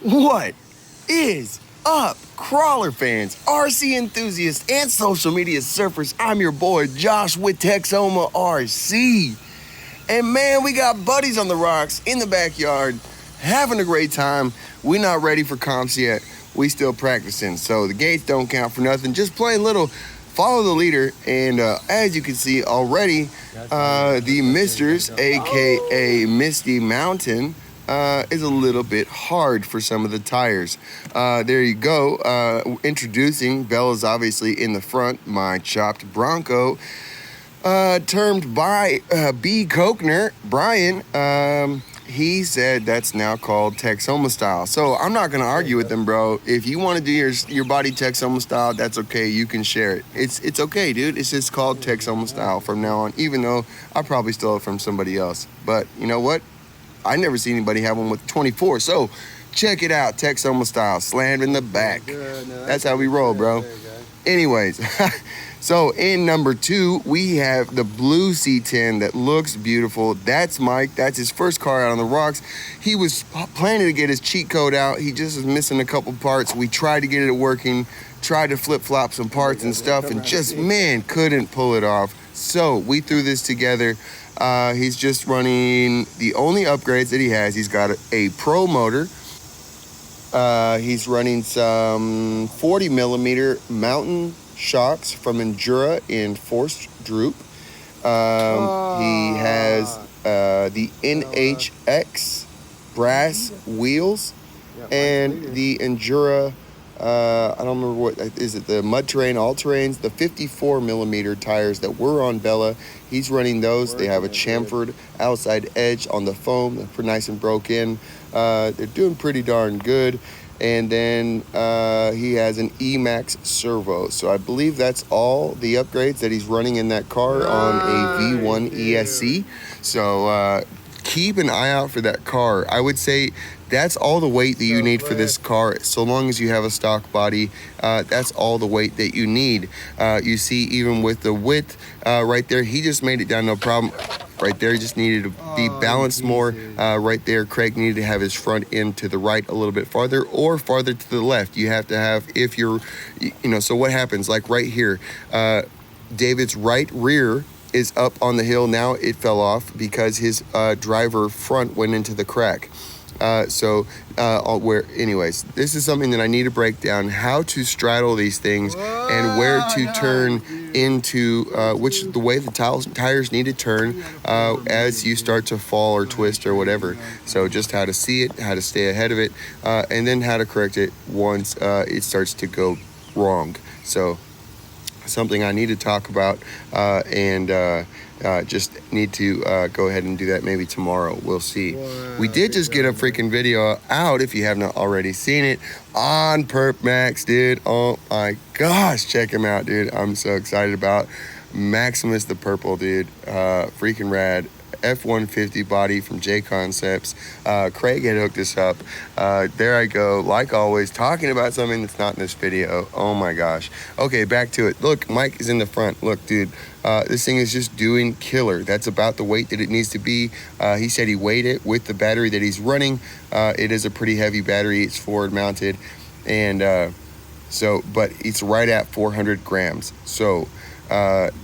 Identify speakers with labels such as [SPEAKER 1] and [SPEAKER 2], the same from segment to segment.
[SPEAKER 1] What is up, crawler fans, RC enthusiasts, and social media surfers? I'm your boy Josh with Texoma RC. And man, we got buddies on the rocks in the backyard having a great time. We're not ready for comps yet. We still practicing, so the gates don't count for nothing. Just playing little follow the leader. And as you can see already, the Misters, aka Misty Mountain, is a little bit hard for some of the tires. There you go. Introducing, Bella's obviously in the front, my chopped Bronco, termed by B. Kochner, Brian. He said that's now called Texoma style. So I'm not gonna argue with him, bro. If you want to do your body Texoma style, that's okay. You can share it. It's okay, dude. It's just called Texoma style from now on, even though I probably stole it from somebody else. But you know what? I never see anybody have one with 24, so check it out, Texoma style, slammed in the back. That's how we roll, bro. Anyways, so in number 2, we have the blue C10 that looks beautiful. That's Mike. That's his first car out on the rocks. He was planning to get his cheat code out. He just was missing a couple parts. We tried to get it working, tried to flip-flop some parts and stuff, and just, man, couldn't pull it off. So we threw this together. He's just running the only upgrades that he has. He's got a pro motor. He's running some 40 millimeter mountain shocks from Endura in forced droop. He has the NHX brass wheels and the Endura. I don't remember what is it, the mud terrain, all terrains, the 54 millimeter tires that were on Bella. He's running those. They have a chamfered outside edge on the foam. They're pretty nice and broke in. They're doing pretty darn good. And then he has an E-Max servo. So I believe that's all the upgrades that he's running in that car on a V1 ESC. So keep an eye out for that car. I would say that's all the weight that you need for this car. So long as you have a stock body, that's all the weight that you need. You see, even with the width right there, he just made it down, no problem. Right there, he just needed to be balanced more. Right there, Craig needed to have his front end to the right a little bit farther or farther to the left. You have to have, if you're, so what happens, like right here, David's right rear is up on the hill. Now it fell off because his driver front went into the crack. Anyways, this is something that I need to break down, how to straddle these things and where to turn into, the way the tires need to turn as you start to fall or twist or whatever. So just how to see it, how to stay ahead of it, and then how to correct it once it starts to go wrong. So something I need to talk about, and just need to go ahead and do that maybe tomorrow. We'll see. We did just get a freaking video out, if you have not already seen it, on Perp Max, dude. Oh my gosh, check him out, dude. I'm so excited about Maximus the Purple, dude. Freaking rad. F-150 body from J Concepts. Craig had hooked us up. There I go, like always, talking about something that's not in this video. Oh my gosh. Okay, back to it. Look, Mike is in the front. Look, dude, this thing is just doing killer. That's about the weight that it needs to be. He said he weighed it with the battery that he's running. It is a pretty heavy battery. It's forward mounted, and but it's right at 400 grams. So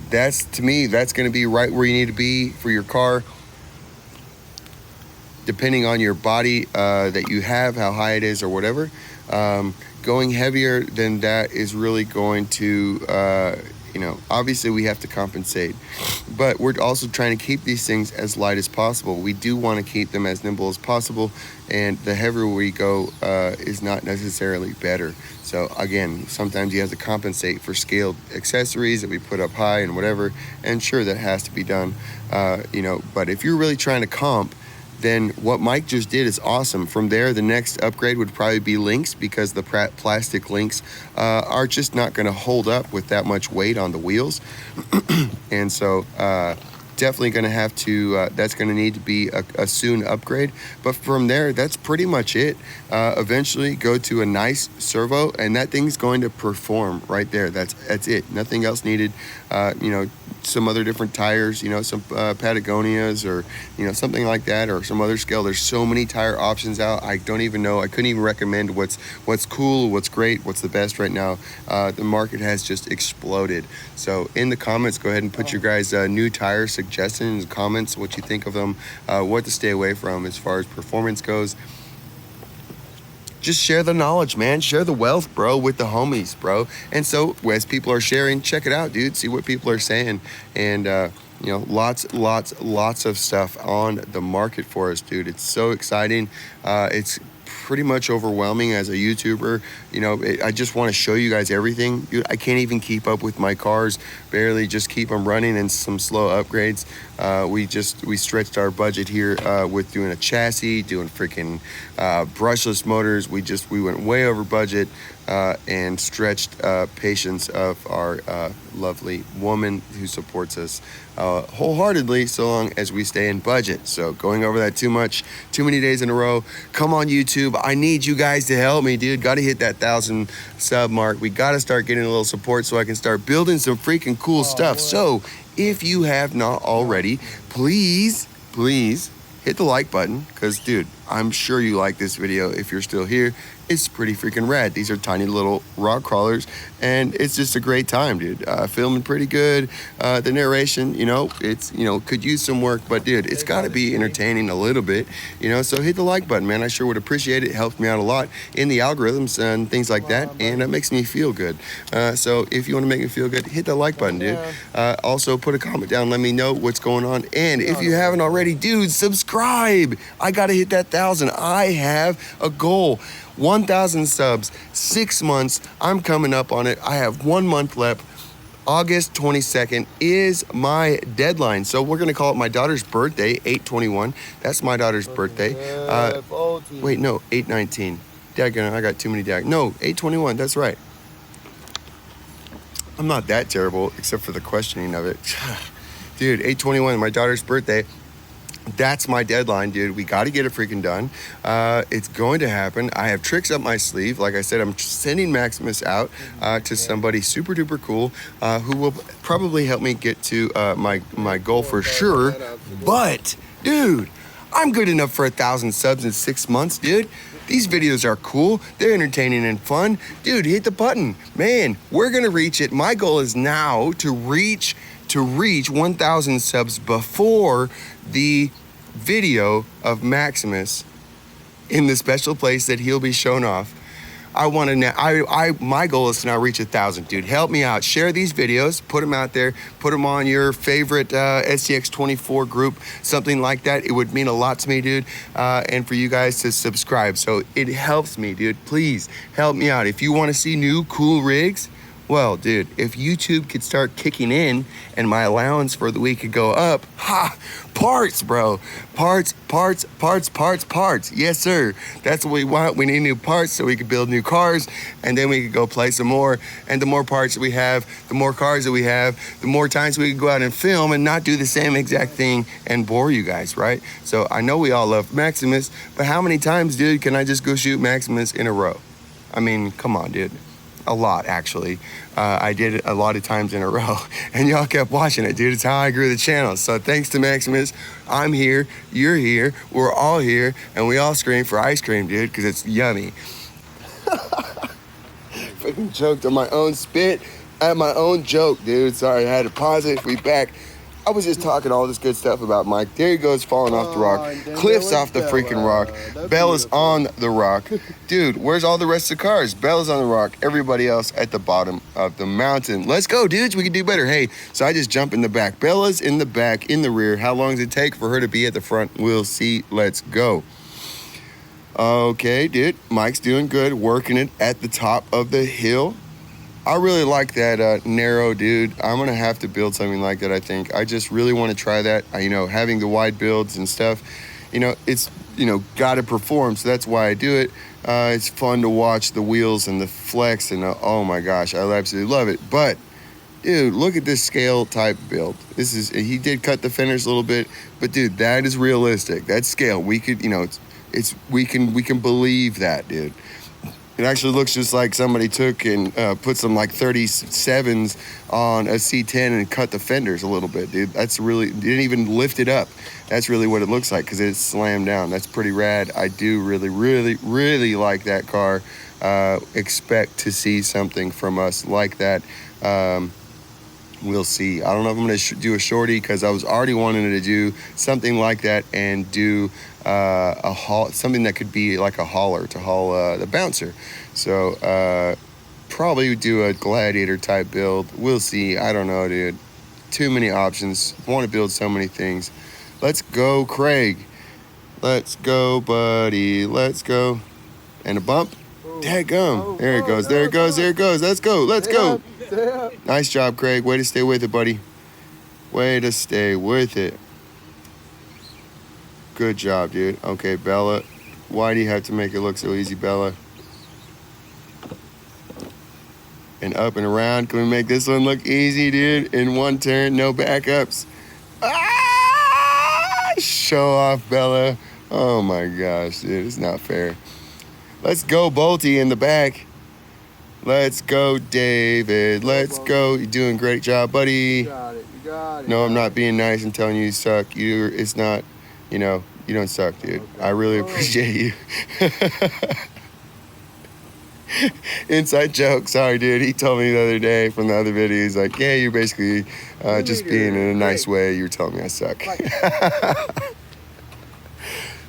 [SPEAKER 1] that's, to me, that's going to be right where you need to be for your car, depending on your body that you have, how high it is or whatever. Going heavier than that is really going to, obviously we have to compensate, but we're also trying to keep these things as light as possible. We do want to keep them as nimble as possible, and the heavier we go is not necessarily better. So again, sometimes you have to compensate for scaled accessories that we put up high and whatever, and sure, that has to be done, but if you're really trying to comp, then what Mike just did is awesome. From there, the next upgrade would probably be links, because the plastic links are just not going to hold up with that much weight on the wheels. And so definitely going to have to, that's going to need to be a soon upgrade. But from there, that's pretty much it. Eventually go to a nice servo, and that thing's going to perform right there. That's it. Nothing else needed. some other different tires, you know, some Patagonias or, you know, something like that, or some other scale. There's so many tire options out. I don't even know. I couldn't even recommend what's cool, what's great, what's the best right now. The market has just exploded. So in the comments, go ahead and put your guys' new tire suggestions, comments, what you think of them, what to stay away from as far as performance goes. Just share the knowledge, man. Share the wealth, bro, with the homies, bro. And so as people are sharing, check it out, dude. See what people are saying. And, you know, lots of stuff on the market for us, dude. It's so exciting. It's pretty much overwhelming as a YouTuber. You know, I just want to show you guys everything. Dude, I can't even keep up with my cars. Barely, just keep them running and some slow upgrades. We stretched our budget here with doing a chassis, doing freaking brushless motors. We went way over budget and stretched patience of our lovely woman who supports us wholeheartedly, so long as we stay in budget. So going over that too many days in a row. Come on, YouTube. I need you guys to help me, dude. Got to hit that 1,000 sub mark. We got to start getting a little support so I can start building some freaking cool stuff. Boy. So if you have not already, please hit the like button, because, dude, I'm sure you like this video. If you're still here, it's pretty freaking rad. These are tiny little rock crawlers, and it's just a great time, dude. Filming pretty good. The narration, you know, it's, you know, could use some work, but dude, it's got to be entertaining a little bit, you know. So hit the like button, man. I sure would appreciate it. It helps me out a lot in the algorithms and things like that, and it makes me feel good. So if you want to make me feel good, hit the like button, dude. Also put a comment down, let me know what's going on, and if you haven't already, dude, subscribe. I gotta hit that 1,000. I have a goal. 1,000 subs, 6 months. I'm coming up on it. I have 1 month left. August 22nd is my deadline. So we're going to call it my daughter's birthday, 8/21. That's my daughter's birthday. Wait, no, 8/19. Daggone, I got too many No, 8/21. That's right. I'm not that terrible, except for the questioning of it. Dude, 8/21, my daughter's birthday. That's my deadline, dude. We got to get it freaking done. It's going to happen. I have tricks up my sleeve. Like I said, I'm sending Maximus out to somebody super duper cool who will probably help me get to my goal for sure. But, dude, I'm good enough for 1,000 subs in 6 months, dude. These videos are cool. They're entertaining and fun. Dude, hit the button. Man, we're going to reach it. My goal is now to reach 1,000 subs before the video of Maximus in the special place that he'll be shown off. My goal is to now reach 1,000, dude. Help me out. Share these videos, put them out there, put them on your favorite Scx24 group, something like that. It would mean a lot to me, dude. And for you guys to subscribe. So it helps me, dude. Please help me out. If you want to see new cool rigs, well, dude, if YouTube could start kicking in and my allowance for the week could go up, parts, bro. Parts. Yes, sir. That's what we want. We need new parts so we can build new cars, and then we could go play some more. And the more parts that we have, the more cars that we have, the more times we can go out and film and not do the same exact thing and bore you guys, right? So I know we all love Maximus, but how many times, dude, can I just go shoot Maximus in a row? I mean, come on, dude. A lot, actually. I did it a lot of times in a row, and y'all kept watching it, dude. It's how I grew the channel. So thanks to Maximus, I'm here, you're here, we're all here, and we all scream for ice cream, dude, because it's yummy. Fucking choked on my own spit at my own joke, dude. Sorry, I had to pause it. We back. I was just talking all this good stuff about Mike. There he goes, falling off the rock. Cliff's off the freaking rock. Bella's on the rock. Dude, where's all the rest of the cars? Bella's on the rock. Everybody else at the bottom of the mountain. Let's go, dudes. We can do better. Hey, so I just jump in the back. Bella's in the back, in the rear. How long does it take for her to be at the front? We'll see. Let's go. Okay, dude. Mike's doing good. Working it at the top of the hill. I really like that narrow, dude. I'm going to have to build something like that, I think. I just really want to try that. You know, having the wide builds and stuff, you know, it's, you know, got to perform. So that's why I do it. It's fun to watch the wheels and the flex. And oh, my gosh, I absolutely love it. But, dude, look at this scale type build. This is, he did cut the fenders a little bit. But, dude, that is realistic. That's scale. We could, you know, we can believe that, dude. It actually looks just like somebody took and put some like 37s on a C10 and cut the fenders a little bit, dude. That's really, didn't even lift it up. That's really what it looks like because it's slammed down. That's pretty rad. I do really, really, really like that car. Expect to see something from us like that. We'll see. I don't know if I'm going to do a shorty because I was already wanting to do something like that and do a haul, something that could be like a hauler to haul the bouncer. So probably do a gladiator type build. We'll see. I don't know, dude. Too many options. Want to build so many things. Let's go, Craig. Let's go, buddy. Let's go. And a bump. Dadgum. There it goes. There it goes. There it goes. Let's go. Let's go. Nice job, Craig. Way to stay with it, buddy. Way to stay with it. Good job, dude. Okay, Bella. Why do you have to make it look so easy, Bella? And up and around. Can we make this one look easy, dude? In one turn, no backups. Ah! Show off, Bella. Oh my gosh, dude. It's not fair. Let's go, Bolty in the back. Let's go, David. Let's go. You're doing a great job, buddy.
[SPEAKER 2] You got it. You got it.
[SPEAKER 1] No, I'm not being nice and telling you you suck. It's not, you know, you don't suck, dude. Okay. I really appreciate you. Inside joke. Sorry, dude. He told me the other day from the other video, he's like, yeah, you're basically just being in a nice way. You were telling me I suck.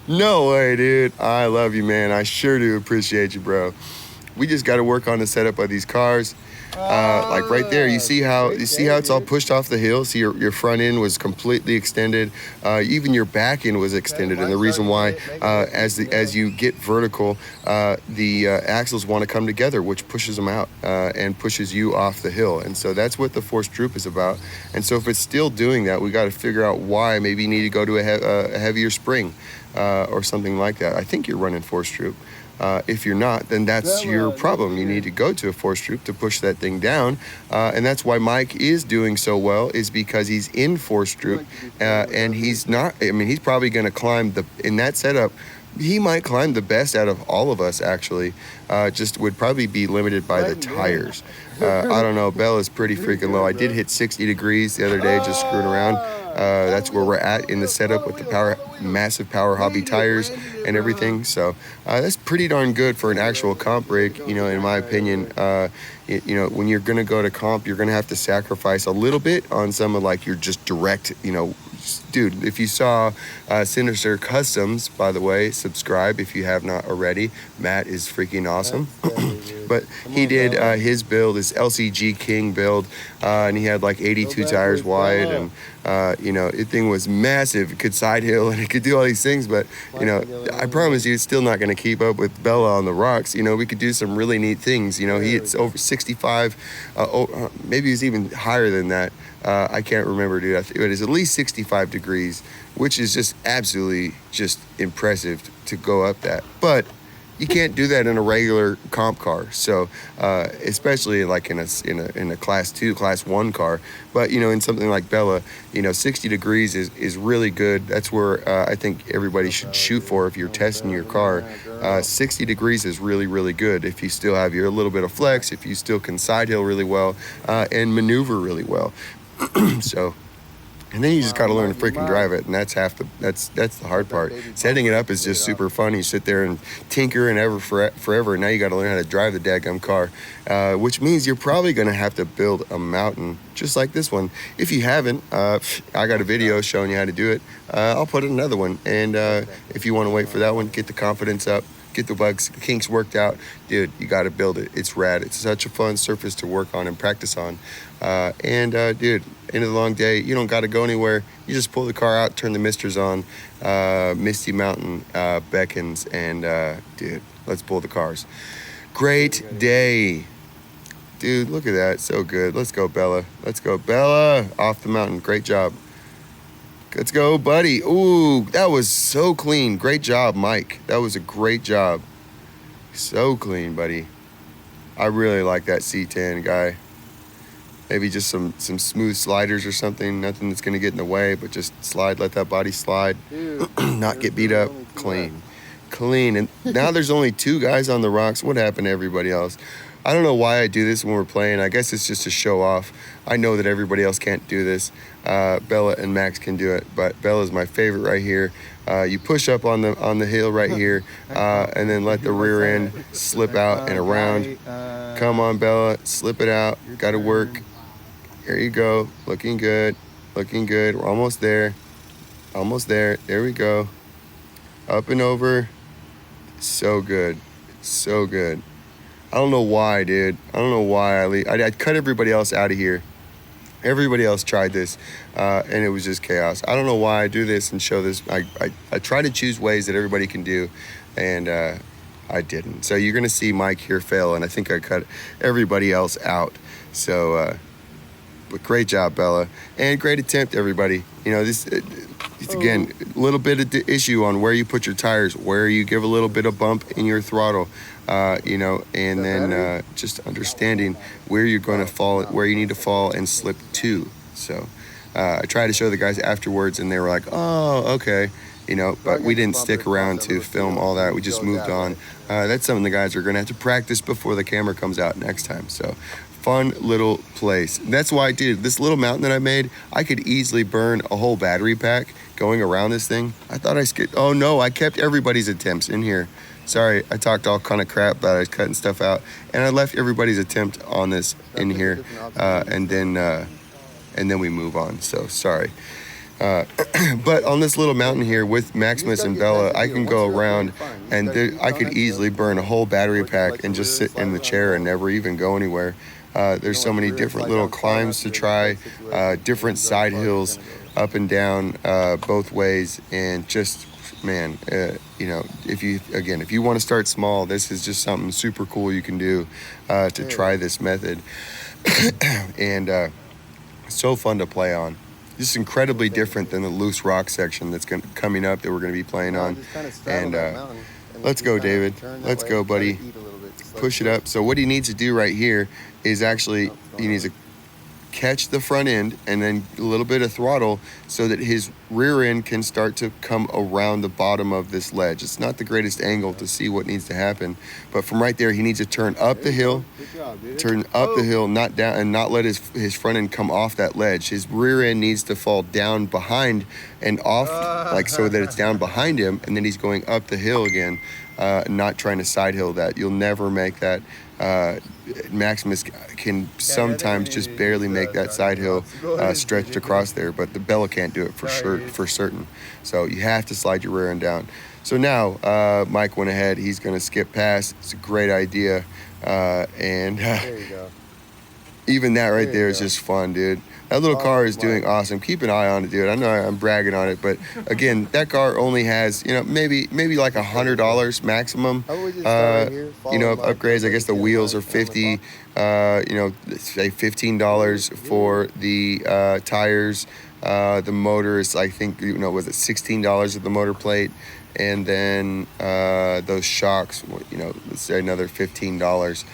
[SPEAKER 1] No way, dude. I love you, man. I sure do appreciate you, bro. We just got to work on the setup of these cars. Like right there, you see how it's all pushed off the hill. See your front end was completely extended. Even your back end was extended, and the reason why, as you get vertical, the axles want to come together, which pushes them out and pushes you off the hill. And so that's what the forced droop is about. And so if it's still doing that, we got to figure out why. Maybe you need to go to a heavier spring or something like that. I think you're running forced droop. If you're not, then that's your problem. You need to go to a force droop to push that thing down. And that's why Mike is doing so well, is because he's in force droop. And he's not, I mean, he's probably going to climb in that setup, he might climb the best out of all of us, actually. Just would probably be limited by the tires. I don't know. Bella's pretty freaking low. I did hit 60 degrees the other day just screwing around. That's where we're at in the setup with the massive power hobby tires and everything. So that's pretty darn good for an actual comp rig, you know, in my opinion. You know, when you're going to go to comp, you're going to have to sacrifice a little bit on some of like your just direct, you know, dude, if you saw Sinister Customs, by the way, subscribe if you have not already. Matt is freaking awesome. But he did his build, his LCG King build, and he had like 82 tires wide, and you know, the thing was massive. It could side hill and it could do all these things, but you know, I promise you, it's still not going to keep up with Bella on the rocks. You know, we could do some really neat things. You know, it's over 65, maybe it's even higher than that. I can't remember, dude. It is at least 65 degrees, which is just absolutely just impressive to go up that. But you can't do that in a regular comp car. So, especially like in a class 2, class 1 car. But, you know, in something like Bella, you know, 60 degrees is really good. That's where I think everybody should shoot for if you're testing your car. 60 degrees is really, really good if you still have your little bit of flex, if you still can side hill really well, and maneuver really well. So, and then you just got to learn to freaking drive it, and that's the hard part. Setting it up is just super fun. You sit there and tinker and forever, and now you got to learn how to drive the dadgum car, which means you're probably going to have to build a mountain just like this one. If you haven't, I got a video showing you how to do it. I'll put another one, and if you want to wait for that one, get the confidence up, get the bugs, kinks worked out, dude, you got to build it. It's rad. It's such a fun surface to work on and practice on. Dude, end of the long day, you don't got to go anywhere. You just pull the car out, turn the misters on, Misty Mountain beckons, and dude, let's pull the cars. Great day. Dude, look at that. So good. Let's go, Bella. Let's go, Bella. Off the mountain. Great job. Let's go, buddy. Ooh, that was so clean. Great job, Mike. That was a great job. So clean, buddy. I really like that C10 guy. Maybe just some smooth sliders or something. Nothing that's going to get in the way, but just slide. Let that body slide. Not get beat up. Clean. clean. And now there's only 2 guys on the rocks. What happened to everybody else? I don't know why I do this when we're playing. I guess it's just to show off. I know that everybody else can't do this. Bella and Max can do it, but Bella's my favorite right here. You push up on the hill right here, and then let the rear end slip out and around. Come on, Bella, slip it out. Got to work. Here you go. Looking good. Looking good. We're almost there. Almost there. There we go. Up and over. So good. So good. I don't know why, dude. I don't know why I cut everybody else out of here. Everybody else tried this, and it was just chaos. I don't know why I do this and show this. I try to choose ways that everybody can do, and I didn't. So you're gonna see Mike here fail, and I think I cut everybody else out. So, but great job, Bella, and great attempt, everybody. You know, this again, a little bit of the issue on where you put your tires, where you give a little bit of bump in your throttle. You know, and then just understanding where you're going to fall, where you need to fall and slip to. So I tried to show the guys afterwards, and they were like, oh, okay, you know, but we didn't stick around to film all that. We just moved on. That's something the guys are going to have to practice before the camera comes out next time. So fun little place. That's why, dude, this little mountain that I made, I could easily burn a whole battery pack going around this thing. I thought I skipped. Oh, no, I kept everybody's attempts in here. Sorry, I talked all kind of crap about it, cutting stuff out, and I left everybody's attempt on this in here, and then we move on. So sorry, but on this little mountain here with Maximus and Bella, I can go around, and I could easily burn a whole battery pack and just sit in the chair and never even go anywhere. There's so many different little climbs to try, different side hills, up and down, both ways, and just. Man, you know, if you want to start small, this is just something super cool you can do to try this method. And so fun to play on. Just incredibly different than the loose rock section that's coming up that we're going to be playing on. And let's go, David. Let's go, buddy. Push it up. So what he needs to do right here is actually, he needs to catch the front end and then a little bit of throttle so that his rear end can start to come around the bottom of this ledge. It's not the greatest angle to see what needs to happen, but from right there he needs to turn up the hill, not down, and not let his front end come off that ledge. His rear end needs to fall down behind and off, like so that it's down behind him, and then he's going up the hill again, not trying to side hill that. You'll never make that. Maximus can sometimes just barely make that side hill stretched across there, but the Bella can't do it for certain. So you have to slide your rear end down. So now Mike went ahead. He's going to skip past. It's a great idea, and
[SPEAKER 2] there you go.
[SPEAKER 1] Even that right there is just fun, dude. That little car is doing awesome. Keep an eye on it, dude. I know I'm bragging on it, but again, that car only has, you know, maybe like $100 maximum, you know, of upgrades. I guess the wheels are 50, you know, say $15 for the tires. The motor is, I think, you know, was it $16 of the motor plate? And then those shocks, you know, let's say another $15.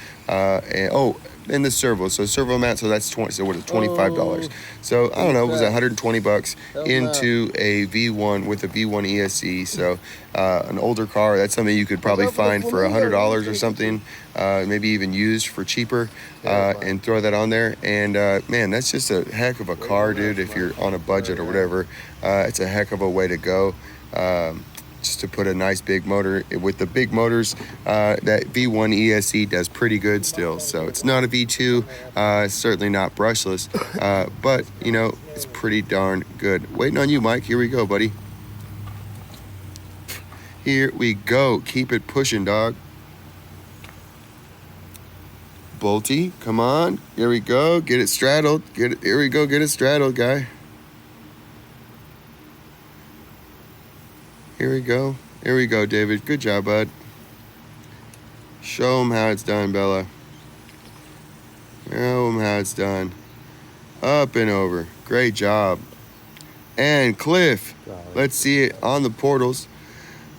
[SPEAKER 1] And the servo, so servo mount, so that's $25. So I don't know, it was $120 into a V1 with a V1 ESC. So an older car, that's something you could probably find for $100 or something, maybe even used for cheaper, and throw that on there. And man, that's just a heck of a car, dude. If you're on a budget or whatever, it's a heck of a way to go. Just to put a nice big motor. With the big motors, that V1 ESC does pretty good still. So it's not a V2, it's certainly not brushless, but you know, it's pretty darn good. Waiting on you, Mike. Here we go, buddy. Here we go. Keep it pushing, dog. Bolty, come on. Here we go. Get it straddled. Here we go. Get it straddled, guy. Here we go. Here we go, David. Good job, bud. Show them how it's done, Bella. Show them how it's done. Up and over. Great job. And Cliff. Let's see it on the portals.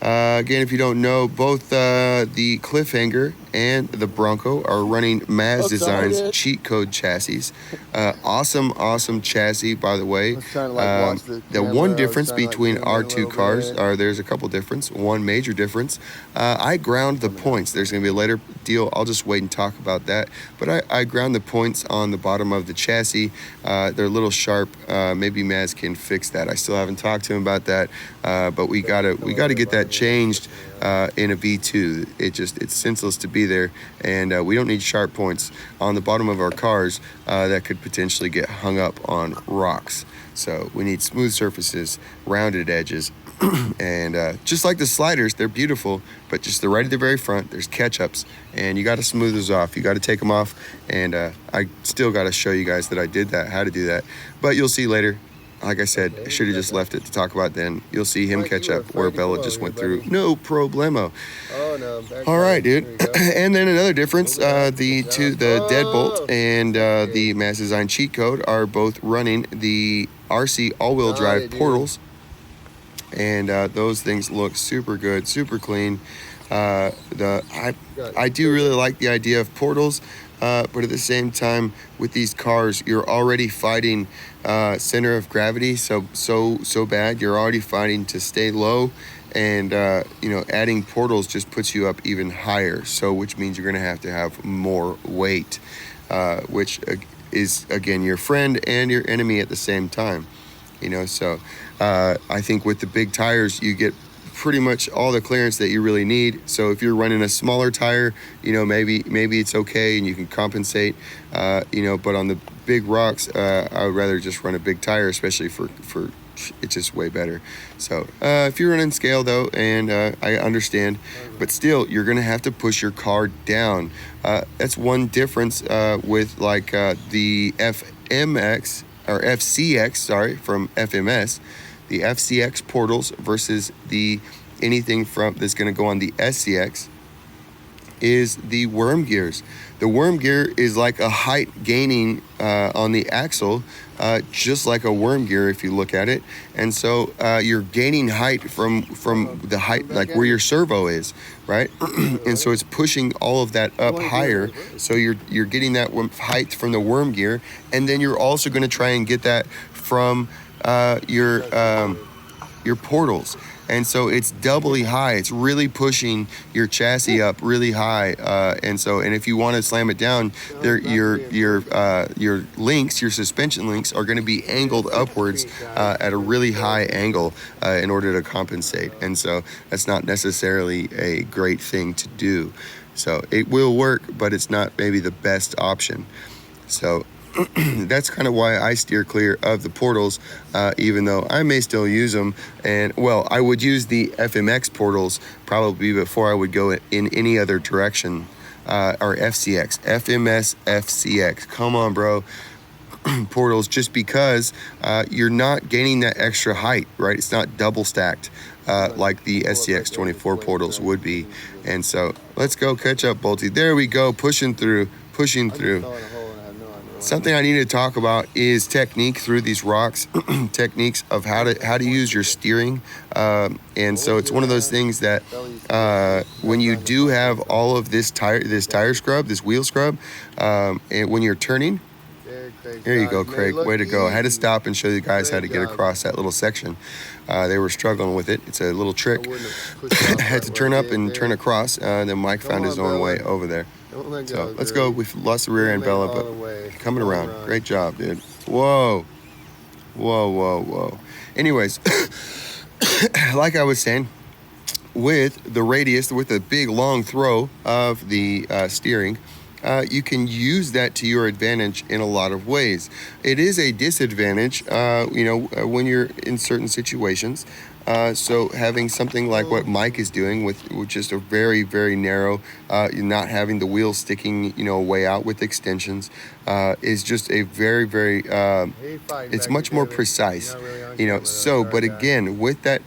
[SPEAKER 1] Again, if you don't know, both the cliffhanger and the Bronco are running Maz Designs cheat code chassis. Awesome chassis, by the way. The one difference between our two cars, there's a couple difference. One major difference, I ground the points. There's going to be a later deal. I'll just wait and talk about that. But I ground the points on the bottom of the chassis. They're a little sharp. Maybe Maz can fix that. I still haven't talked to him about that. But we gotta get that changed in a V2. It's senseless to be there, and we don't need sharp points on the bottom of our cars that could potentially get hung up on rocks. So we need smooth surfaces, rounded edges, and just like the sliders, they're beautiful, but just the right at the very front, there's catch-ups, and you got to smooth those off. You got to take them off, and I still got to show you guys that I did that, how to do that. But you'll see later. Like I said, I should have just left it to talk about then. You'll see him catch up where Bella just went through. No problemo. All right, dude. And then another difference, the Deadbolt and the Maz Design cheat code are both running the RC all-wheel drive portals. And those things look super good, super clean. I do really like the idea of portals. But at the same time, with these cars, you're already fighting center of gravity so bad. You're already fighting to stay low, and adding portals just puts you up even higher. So which means you're going to have more weight, which is again your friend and your enemy at the same time. So I think with the big tires, you get pretty much all the clearance that you really need. So if you're running a smaller tire, maybe it's okay and you can compensate, but on the big rocks, I would rather just run a big tire, especially for it's just way better. So if you're running scale though, and I understand, but still you're gonna have to push your car down. That's one difference with like the FMX or FCX, sorry, from FMS. The FCX portals versus anything from that's going to go on the SCX is the worm gears. The worm gear is like a height gaining on the axle, just like a worm gear if you look at it. And so you're gaining height from the height, like where your servo is, right? And so it's pushing all of that up higher. So you're getting that height from the worm gear, and then you're also going to try and get that from your portals. And so it's doubly high. It's really pushing your chassis up really high. And if you want to slam it down, your links, your suspension links, are going to be angled upwards at a really high angle in order to compensate. And so that's not necessarily a great thing to do. So it will work, but it's not maybe the best option. So that's kind of why I steer clear of the portals, even though I may still use them. And well, I would use the FMX portals probably before I would go in any other direction, or FCX, FMS, FCX. Come on, bro. Portals, just because you're not gaining that extra height, right? It's not double stacked like the Scx24 portals would be. And so let's go catch up, Bolty. There we go, pushing through. Something I need to talk about is technique through these rocks, techniques of how to use your steering. And so it's one of those things that when you do have all of this tire scrub, this wheel scrub, and when you're turning, there you go, Craig. Way to go. I had to stop and show you guys how to get across that little section. They were struggling with it. It's a little trick. I had to turn up and turn across, and then Mike found his own way over there. So let's go. We've lost the rear end, Bella, but coming around. Great job, dude. Whoa. Anyways, like I was saying, with the radius, with the big long throw of the steering, you can use that to your advantage in a lot of ways. It is a disadvantage, when you're in certain situations. So having something like what Mike is doing with just a very, very narrow, not having the wheel sticking, way out with extensions, is just a very, very, it's much more precise, but again, with that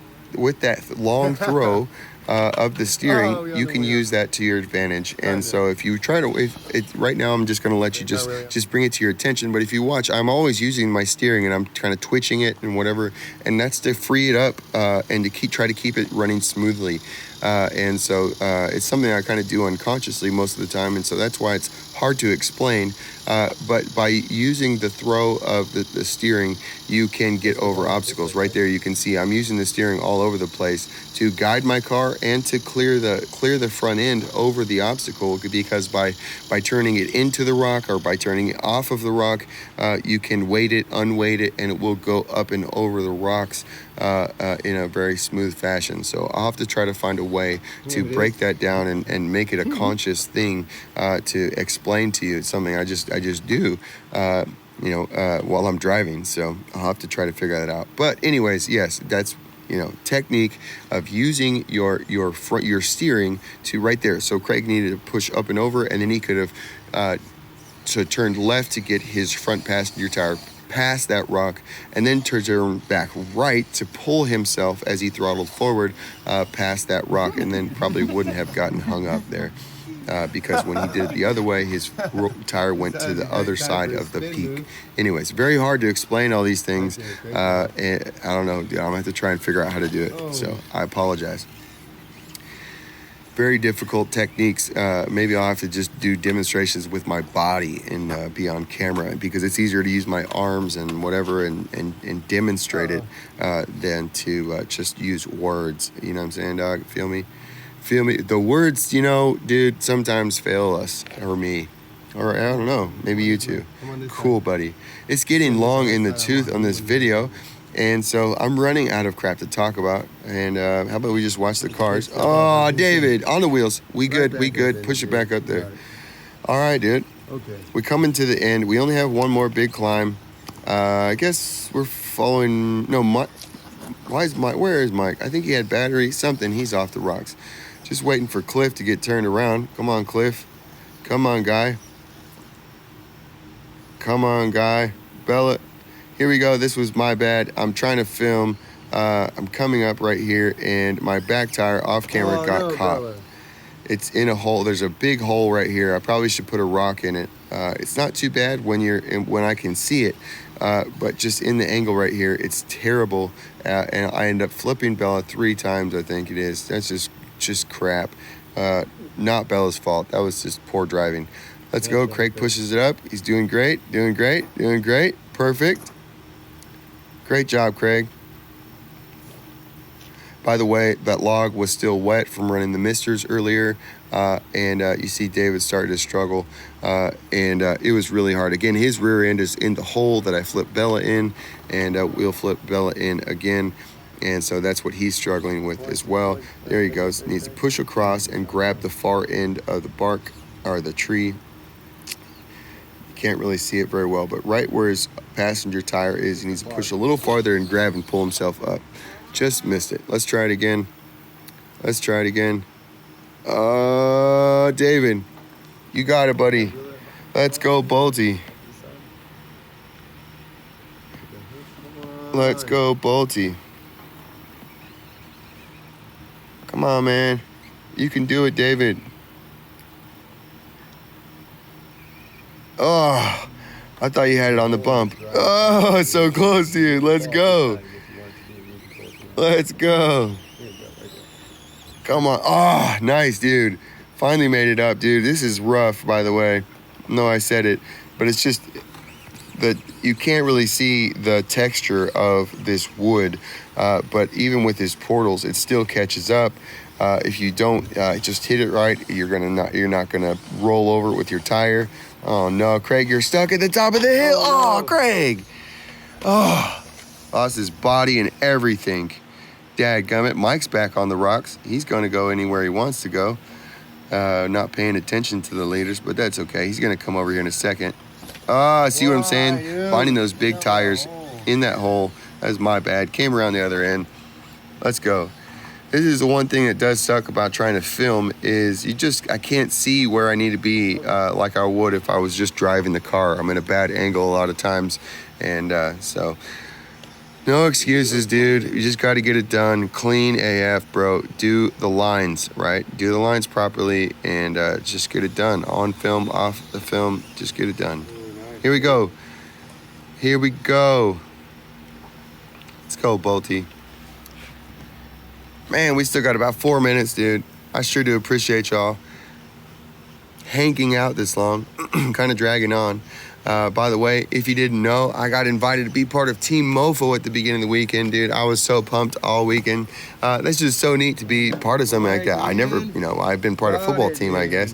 [SPEAKER 1] long throw, of the steering, you can use that to your advantage. And so if you try to, right now I'm just going to let you just bring it to your attention. But if you watch, I'm always using my steering and I'm kind of twitching it and whatever. And that's to free it up and to try to keep it running smoothly. And so it's something I kind of do unconsciously most of the time, and so that's why it's hard to explain. But by using the throw of the steering, you can get over obstacles. Right there you can see I'm using the steering all over the place to guide my car and to clear the front end over the obstacle, because by turning it into the rock or by turning it off of the rock, you can weight it, unweight it, and it will go up and over the rocks in a very smooth fashion. So I'll have to try to find a way to break that down and make it a conscious thing to explain to you. It's something I just do while I'm driving. So I'll have to try to figure that out. But anyways, yes, that's technique of using your steering to right there. So Craig needed to push up and over, and then he could have turned left to get his front passenger tire past that rock, and then turn back right to pull himself as he throttled forward past that rock, and then probably wouldn't have gotten hung up there. Because when he did it the other way, his tire went to the other side of the peak. Anyways, very hard to explain all these things. And I don't know. I'm going to have to try and figure out how to do it. So I apologize. Very difficult techniques. Maybe I'll have to just do demonstrations with my body and be on camera, because it's easier to use my arms and whatever and demonstrate it than to just use words. You know what I'm saying, dog? Feel me? The words, dude, sometimes fail us, or me, or I don't know, maybe you too. Cool, buddy. It's getting long in the tooth on this video, and so I'm running out of crap to talk about. And how about we just watch the cars? Oh, David, on the wheels. We good. Push it back up there. All right, dude. Okay. We're coming to the end. We only have one more big climb. I guess we're following. No, Mike. Where is Mike? I think he had battery. Something. He's off the rocks. Just waiting for Cliff to get turned around. Come on, Cliff. Come on, guy. Come on, guy. Bella. Here we go. This was my bad. I'm trying to film. I'm coming up right here, and my back tire off camera got caught. Bella. It's in a hole. There's a big hole right here. I probably should put a rock in it. It's not too bad when I can see it, but just in the angle right here, it's terrible. And I end up flipping Bella 3 times, I think it is. That's just crap. Not Bella's fault. That was just poor driving. Let's go. Craig pushes it up. He's doing great. Perfect. Great job, Craig. By the way, that log was still wet from running the misters earlier, and you see David started to struggle, and it was really hard. Again, his rear end is in the hole that I flipped Bella in, and we'll flip Bella in again. And so that's what he's struggling with as well. There he goes. Needs to push across and grab the far end of the bark or the tree. Can't really see it very well, but right where his passenger tire is, he needs to push a little farther and grab and pull himself up. Just missed it. Let's try it again. David, you got it, buddy. Let's go, Bolty. Let's go, Bolty. Come on, man. You can do it, David. Oh, I thought you had it on the bump. Oh, it's so close, dude. Let's go. Come on. Oh, nice, dude. Finally made it up, dude. This is rough, by the way. No, I said it, but it's just that you can't really see the texture of this wood, but even with his portals, it still catches up. If you don't just hit it right, you're not gonna roll over it with your tire. Oh no, Craig, you're stuck at the top of the hill. Oh, Craig. Oh, lost his body and everything. Dadgummit, Mike's back on the rocks. He's gonna go anywhere he wants to go. Not paying attention to the leaders, but that's okay. He's gonna come over here in a second. See what I'm saying? Finding those big tires in that hole. That's my bad. Came around the other end. Let's go. This is the one thing that does suck about trying to film is I can't see where I need to be like I would if I was just driving the car. I'm in a bad angle a lot of times. And so no excuses, dude. You just got to get it done. Clean AF, bro. Do the lines, right? Do the lines properly and just get it done. On film, off the film, just get it done. Here we go. Let's go, Bolty. Man, we still got about 4 minutes, dude. I sure do appreciate y'all hanging out this long, kind of dragging on. By the way, if you didn't know, I got invited to be part of Team Mofo at the beginning of the weekend, dude. I was so pumped all weekend. That's just so neat to be part of something like that. I never, I've been part of a football team, I guess,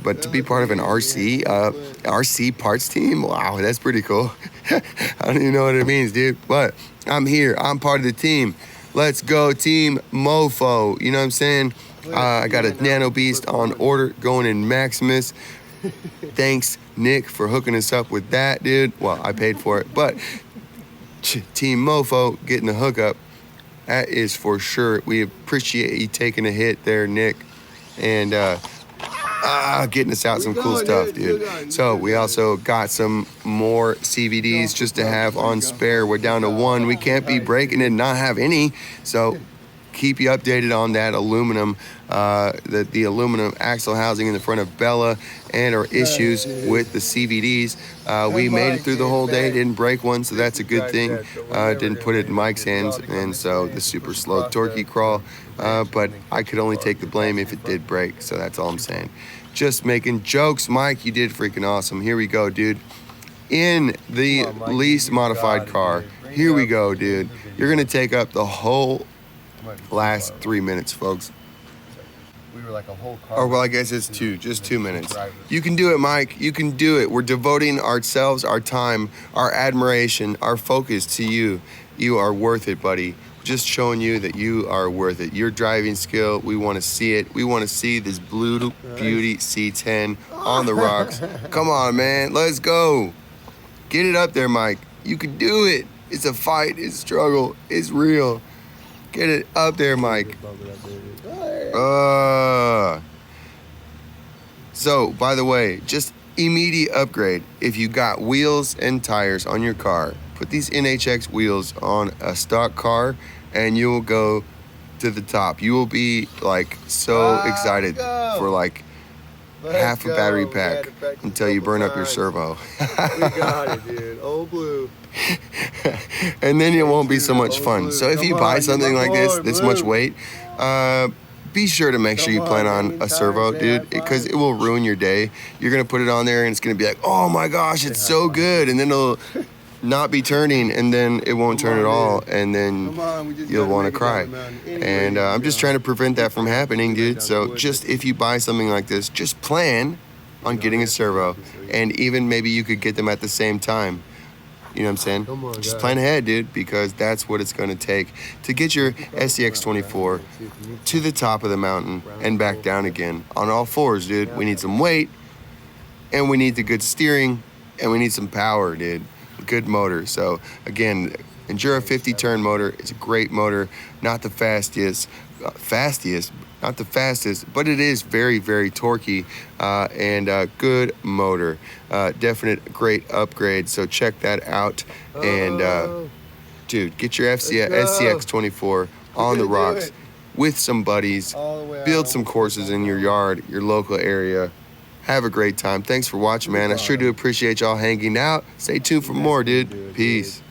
[SPEAKER 1] but to be part of an RC parts team, wow, that's pretty cool. I don't even know what it means, dude, but I'm here. I'm part of the team. Let's go, Team Mofo. You know what I'm saying? I got a Nano Beast on order going in Maximus. Thanks, Nick, for hooking us up with that, dude. Well, I paid for it, but Team Mofo getting the hookup, that is for sure. We appreciate you taking a hit there, Nick, and getting us out some cool stuff, dude. So we also got some more CVDs just to have on spare. We're down to one. We can't be breaking it and not have any, so keep you updated on that aluminum, the aluminum axle housing in the front of Bella, and our issues with the CVDs. We made it through the whole day, didn't break one, so that's a good thing. Didn't put it in Mike's hands, and so the super slow torquey crawl, but I could only take the blame if it did break, so that's all I'm saying. Just making jokes. Mike, you did freaking awesome. Here we go, dude. In the least modified car, here we go, dude. You're gonna take up the whole last 3 minutes, folks.
[SPEAKER 2] We were like a whole car.
[SPEAKER 1] Or well, I guess it's just 2 minutes. You can do it, Mike. You can do it. We're devoting ourselves, our time, our admiration, our focus to you. You are worth it, buddy. Just showing you that you are worth it. Your driving skill, we want to see it. We want to see this Blue Beauty C10 on the rocks. Come on, man. Let's go. Get it up there, Mike. You can do it. It's a fight. It's a struggle. It's real. Get it up there, Mike. So, by the way, just immediate upgrade. If you got wheels and tires on your car, put these NHX wheels on a stock car and you will go to the top. You will be like so excited for like half a battery pack until you burn up your servo.
[SPEAKER 2] We got it, dude. Old Blue.
[SPEAKER 1] And then it won't be so much fun. So if you buy something like this much weight, be sure to make sure you plan on a servo, dude, because it will ruin your day. You're gonna put it on there and it's gonna be like, oh my gosh, it's so good, and then it'll not be turning, and then it won't turn at all, and then you'll want to cry. And I'm just trying to prevent that from happening, dude. So just if you buy something like this, just plan on getting a servo, and even maybe you could get them at the same time. You know what I'm saying? Just plan ahead, dude, because that's what it's going to take to get your Scx24 to the top of the mountain and back down again on all fours, dude. We need some weight, and we need the good steering, and we need some power, dude. Good motor. So again, Enduro 50 turn motor is a great motor, not the fastest, not the fastest, but it is very, very torquey, and a good motor. Definite great upgrade. So check that out. And dude, get your Scx24 on the rocks with some buddies. Build some courses in your yard, your local area. Have a great time. Thanks for watching, man. I sure do appreciate y'all hanging out. Stay tuned for more, dude. Peace.